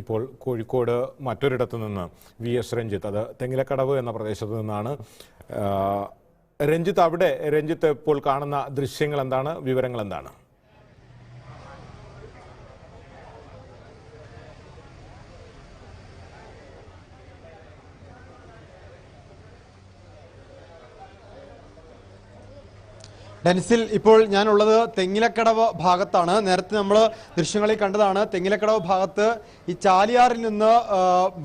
ഇപ്പോൾ കോഴിക്കോട് മറ്റൊരിടത്തു നിന്ന് വി.എസ്. രഞ്ജിത്ത്, അത് തെങ്ങിലക്കടവ് എന്ന പ്രദേശത്ത് നിന്നാണ്. രഞ്ജിത്ത് ഇപ്പോൾ കാണുന്ന ദൃശ്യങ്ങൾ എന്താണ്, വിവരങ്ങൾ എന്താണ്? ഡെൻസിൽ, ഇപ്പോൾ ഞാനുള്ളത് തെങ്ങിലക്കടവ് ഭാഗത്താണ്. നേരത്തെ നമ്മൾ ദൃശ്യങ്ങളിൽ കണ്ടതാണ്. തെങ്ങിലക്കടവ് ഭാഗത്ത് ഈ ചാലിയാറിൽ നിന്ന്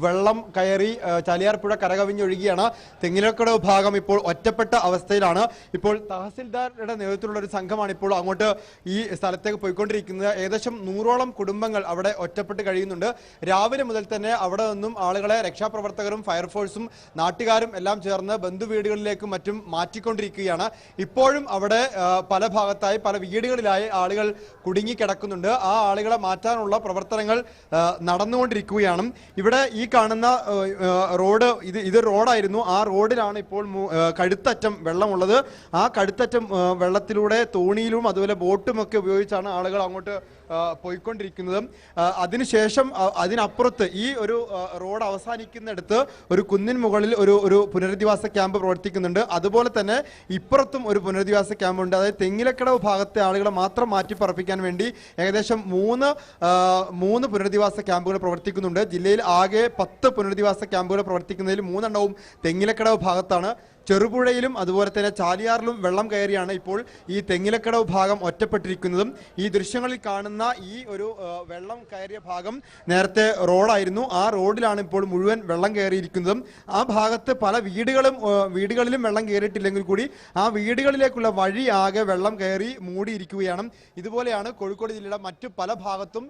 വെള്ളം കയറി ചാലിയാർ പുഴ കരകവിഞ്ഞൊഴുകിയാണ്. തെങ്ങിലക്കടവ് ഭാഗം ഇപ്പോൾ ഒറ്റപ്പെട്ട അവസ്ഥയിലാണ്. ഇപ്പോൾ തഹസിൽദാരുടെ നേതൃത്വത്തിലുള്ള ഒരു സംഘമാണ് ഇപ്പോൾ അങ്ങോട്ട് ഈ സ്ഥലത്തേക്ക് പോയിക്കൊണ്ടിരിക്കുന്നത്. ഏകദേശം 100ഓളം കുടുംബങ്ങൾ അവിടെ ഒറ്റപ്പെട്ട് കഴിയുന്നുണ്ട്. രാവിലെ മുതൽ തന്നെ അവിടെ നിന്നും ആളുകളെ രക്ഷാപ്രവർത്തകരും ഫയർഫോഴ്സും നാട്ടുകാരും എല്ലാം ചേർന്ന് ബന്ധുവീടുകളിലേക്കും മറ്റും മാറ്റിക്കൊണ്ടിരിക്കുകയാണ്. ഇപ്പോഴും അവിടെ പല ഭാഗത്തായി പല വീടുകളിലായി ആളുകൾ കുടുങ്ങിക്കിടക്കുന്നുണ്ട്. ആ ആളുകളെ മാറ്റാനുള്ള പ്രവർത്തനങ്ങൾ നടന്നുകൊണ്ടിരിക്കുകയാണ്. ഇവിടെ ഈ കാണുന്ന റോഡ് ഇത് റോഡായിരുന്നു. ആ റോഡിലാണ് ഇപ്പോൾ കഴുത്തറ്റം വെള്ളമുള്ളത്. ആ കഴുത്തറ്റം വെള്ളത്തിലൂടെ തോണിയിലും അതുപോലെ ബോട്ടും ഒക്കെ ഉപയോഗിച്ചാണ് ആളുകൾ അങ്ങോട്ട് പോയിക്കൊണ്ടിരിക്കുന്നത്. അതിനുശേഷം അതിനപ്പുറത്ത് ഈ ഒരു റോഡ് അവസാനിക്കുന്നിടത്ത് ഒരു കുന്നിൻ മുകളിൽ ഒരു പുനരധിവാസ ക്യാമ്പ് പ്രവർത്തിക്കുന്നുണ്ട്. അതുപോലെ തന്നെ ഇപ്പുറത്തും ഒരു പുനരധിവാസ ക്യാമ്പുണ്ട്. അതായത് തെങ്ങിലക്കടവ് ഭാഗത്തെ ആളുകളെ മാത്രം മാറ്റിപ്പാർപ്പിക്കാൻ വേണ്ടി ഏകദേശം മൂന്ന് പുനരധിവാസ ക്യാമ്പുകൾ പ്രവർത്തിക്കുന്നുണ്ട്. ജില്ലയിൽ ആകെ 10 പുനരധിവാസ ക്യാമ്പുകൾ പ്രവർത്തിക്കുന്നതിൽ 3 തെങ്ങിലക്കടവ് ഭാഗത്താണ്. ചെറുപുഴയിലും അതുപോലെ തന്നെ ചാലിയാറിലും വെള്ളം കയറിയാണ് ഇപ്പോൾ ഈ തെങ്ങിലക്കടവ് ഭാഗം ഒറ്റപ്പെട്ടിരിക്കുന്നതും. ഈ ദൃശ്യങ്ങളിൽ കാണുന്ന ഈ ഒരു വെള്ളം കയറിയ ഭാഗം നേരത്തെ റോഡായിരുന്നു. ആ റോഡിലാണ് ഇപ്പോൾ മുഴുവൻ വെള്ളം കയറിയിരിക്കുന്നതും. ആ ഭാഗത്ത് പല വീടുകളിലും വെള്ളം കയറിയിട്ടില്ലെങ്കിൽ കൂടി ആ വീടുകളിലേക്കുള്ള വഴി ആകെ വെള്ളം കയറി മൂടിയിരിക്കുകയാണ്. ഇതുപോലെയാണ് കോഴിക്കോട് ജില്ലയുടെ മറ്റു പല ഭാഗത്തും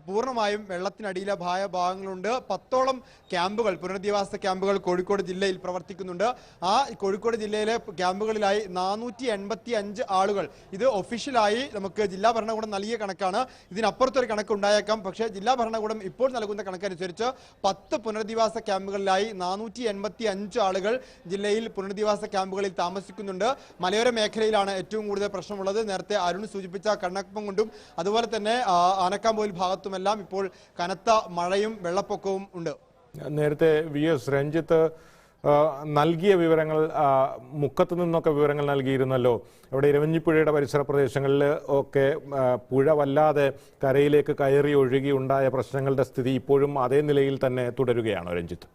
പൂർണ്ണമായും വെള്ളത്തിനടിയിലെ ഭാഗങ്ങളുണ്ട്. 10ഓളം ക്യാമ്പുകൾ, പുനരധിവാസ ക്യാമ്പുകൾ കോഴിക്കോട് ജില്ലയിൽ പ്രവർത്തിക്കുന്നുണ്ട്. ആ കോഴിക്കോട് ജില്ലയിലെ ക്യാമ്പുകളിലായി 485 ആളുകൾ. ഇത് ഒഫീഷ്യലായി നമുക്ക് ജില്ലാ ഭരണകൂടം നൽകിയ കണക്കാണ്. ഇതിനപ്പുറത്തൊരു കണക്ക് ഉണ്ടായേക്കാം. പക്ഷേ ജില്ലാ ഭരണകൂടം ഇപ്പോൾ നൽകുന്ന കണക്കനുസരിച്ച് 10 പുനരധിവാസ ക്യാമ്പുകളിലായി 485 ആളുകൾ ജില്ലയിൽ പുനരധിവാസ ക്യാമ്പുകളിൽ താമസിക്കുന്നുണ്ട്. മലയോര മേഖലയിലാണ് ഏറ്റവും കൂടുതൽ പ്രശ്നമുള്ളത്. നേരത്തെ അരുൺ സൂചിപ്പിച്ച കണ്ണപ്പം കൊണ്ടും അതുപോലെ തന്നെ ആനക്കാമ്പോയിൽ ഭാഗത്തുമെല്ലാം ഇപ്പോൾ കനത്ത മഴയും വെള്ളപ്പൊക്കവും ഉണ്ട്. നേരത്തെ വി.എസ്. രഞ്ജിത്ത് നൽകിയ വിവരങ്ങൾ, മുക്കത്ത് നിന്നൊക്കെ വിവരങ്ങൾ നൽകിയിരുന്നല്ലോ. അവിടെ ഇരവഞ്ഞിപ്പുഴയുടെ പരിസര പ്രദേശങ്ങളിൽ ഒക്കെ പുഴ വല്ലാതെ കരയിലേക്ക് കയറി ഒഴുകി ഉണ്ടായ പ്രശ്നങ്ങളുടെ സ്ഥിതി ഇപ്പോഴും അതേ നിലയിൽ തന്നെ തുടരുകയാണോ രഞ്ജിത്ത്?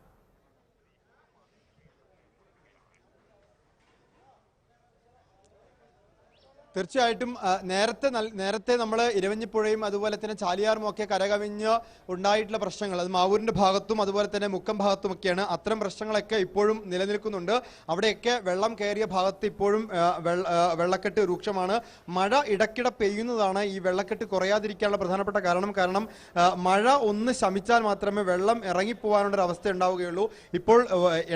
തീർച്ചയായിട്ടും നേരത്തെ നമ്മൾ ഇരവഞ്ഞിപ്പുഴയും അതുപോലെ തന്നെ ചാലിയാറും ഒക്കെ കരകവിഞ്ഞ് ഉണ്ടായിട്ടുള്ള പ്രശ്നങ്ങൾ അത് മാവൂരിന്റെ ഭാഗത്തും അതുപോലെ തന്നെ മുക്കം ഭാഗത്തുമൊക്കെയാണ്. അത്തരം പ്രശ്നങ്ങളൊക്കെ ഇപ്പോഴും നിലനിൽക്കുന്നുണ്ട്. അവിടെയൊക്കെ വെള്ളം കയറിയ ഭാഗത്ത് ഇപ്പോഴും വെള്ളക്കെട്ട് രൂക്ഷമാണ്. മഴ ഇടയ്ക്കിടെ പെയ്യുന്നതാണ് ഈ വെള്ളക്കെട്ട് കുറയാതിരിക്കാനുള്ള പ്രധാനപ്പെട്ട കാരണം മഴ ഒന്ന് ശമിച്ചാൽ മാത്രമേ വെള്ളം ഇറങ്ങിപ്പോകാനുള്ള ഒരു അവസ്ഥ ഉണ്ടാവുകയുള്ളൂ. ഇപ്പോൾ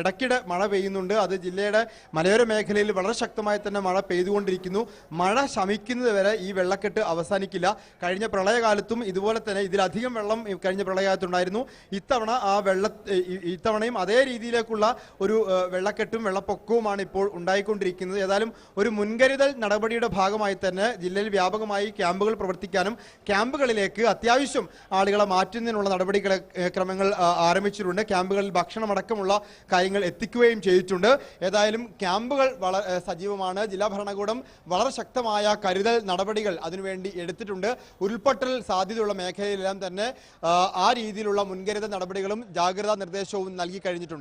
ഇടയ്ക്കിടെ മഴ പെയ്യുന്നുണ്ട്. അത് ജില്ലയുടെ മലയോര മേഖലയിൽ വളരെ ശക്തമായി തന്നെ മഴ പെയ്തുകൊണ്ടിരിക്കുന്നു. മഴ ശമിക്കുന്നത് വരെ ഈ വെള്ളക്കെട്ട് അവസാനിക്കില്ല. കഴിഞ്ഞ പ്രളയകാലത്തും ഇതുപോലെ തന്നെ ഇതിലധികം വെള്ളം കഴിഞ്ഞ പ്രളയകാലത്തുണ്ടായിരുന്നു. ഇത്തവണയും അതേ രീതിയിലേക്കുള്ള ഒരു വെള്ളക്കെട്ടും വെള്ളപ്പൊക്കവുമാണ് ഇപ്പോൾ ഉണ്ടായിക്കൊണ്ടിരിക്കുന്നത്. ഏതായാലും ഒരു മുൻകരുതൽ നടപടിയുടെ ഭാഗമായി തന്നെ ജില്ലയിൽ വ്യാപകമായി ക്യാമ്പുകൾ പ്രവർത്തിക്കാനും ക്യാമ്പുകളിലേക്ക് അത്യാവശ്യം ആളുകളെ മാറ്റുന്നതിനുള്ള നടപടിക്രമങ്ങൾ ആരംഭിച്ചിട്ടുണ്ട്. ക്യാമ്പുകളിൽ ഭക്ഷണമടക്കമുള്ള കാര്യങ്ങൾ എത്തിക്കുകയും ചെയ്തിട്ടുണ്ട്. ഏതായാലും ക്യാമ്പുകൾ വളരെ സജീവമാണ്. ജില്ലാ ഭരണകൂടം വളരെ ശക്തമായ കരുതൽ നടപടികൾ അതിനുവേണ്ടി എടുത്തിട്ടുണ്ട്. ഉരുൾപൊട്ടൽ സാധ്യതയുള്ള മേഖലയിലെല്ലാം തന്നെ ആ രീതിയിലുള്ള മുൻകരുതൽ നടപടികളും ജാഗ്രതാ നിർദ്ദേശവും നൽകി കഴിഞ്ഞിട്ടുണ്ട്.